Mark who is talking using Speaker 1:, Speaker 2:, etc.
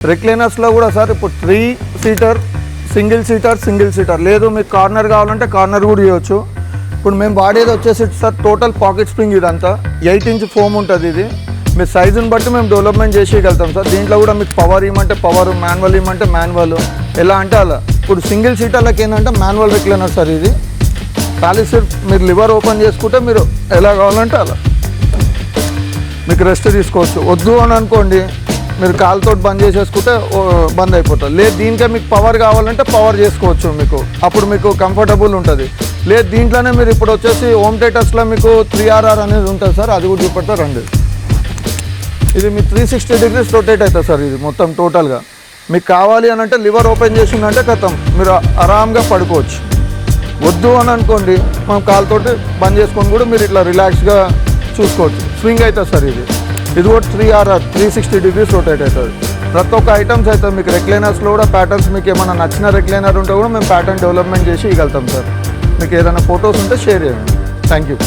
Speaker 1: రిక్లైనర్స్లో కూడా సార్ ఇప్పుడు 3 seater single seater లేదు, మీకు కార్నర్ కావాలంటే కార్నర్ కూడా ఇవ్వచ్చు. ఇప్పుడు మేము వాడేది వచ్చేసి సార్ టోటల్ పాకెట్ స్ప్రింగ్, ఇదంతా 8 ఇంచ్ ఫోమ్ ఉంటుంది. ఇది మీ సైజుని బట్టి మేము డెవలప్మెంట్ చేసేయగలుగుతాం సార్. దీంట్లో కూడా మీకు పవర్ ఇవ్వమంటే పవర్, మాన్యువల్ ఇవ్వమంటే మాన్యువల్, ఎలా అంటే అలా. ఇప్పుడు సింగిల్ సీటర్లకి ఏంటంటే మాన్యువల్ రిక్లైనర్ సార్. ఇది పాలిసర్ మీరు లివర్ ఓపెన్ చేసుకుంటే మీరు ఎలా కావాలంటే అలా మీకు రెస్ట్ తీసుకోవచ్చు. వద్దు అని అనుకోండి మీరు కాలుతో బంద్ చేసేసుకుంటే బంద్ అయిపోతుంది. లేదు దీనికే మీకు పవర్ కావాలంటే పవర్ చేసుకోవచ్చు మీకు, అప్పుడు మీకు కంఫర్టబుల్ ఉంటుంది. లేదు దీంట్లోనే మీరు ఇప్పుడు వచ్చేసి హోమ్ థియేటర్స్లో మీకు 3RR అనేది ఉంటుంది సార్, అది కూడా చూపెడతా రండి. ఇది మీ 360 degrees రొటేట్ అవుతుంది సార్. ఇది మొత్తం టోటల్గా మీకు కావాలి అని అంటే లివర్ ఓపెన్ చేసిందంటే కథం మీరు ఆరామ్గా పడుకోవచ్చు. వద్దు అని అనుకోండి మనం కాలుతోటి బంద్ చేసుకొని కూడా మీరు ఇట్లా రిలాక్స్గా చూసుకోవచ్చు. స్వింగ్ అవుతుంది సార్. ఇది కూడా 3RR 360 degrees రొటేట్ అవుతుంది. ప్రతి ఒక్క ఐటమ్స్ అవుతుంది మీకు. రెక్లైనర్స్లో కూడా ప్యాటర్న్స్ మీకు ఏమైనా నచ్చిన రెక్లైనర్ ఉంటే కూడా మేము ప్యాటర్న్ డెవలప్మెంట్ చేసి ఇవ్వగలుగుతాం సార్. మీకు ఏదైనా ఫొటోస్ ఉంటే షేర్ చేయండి. Thank you.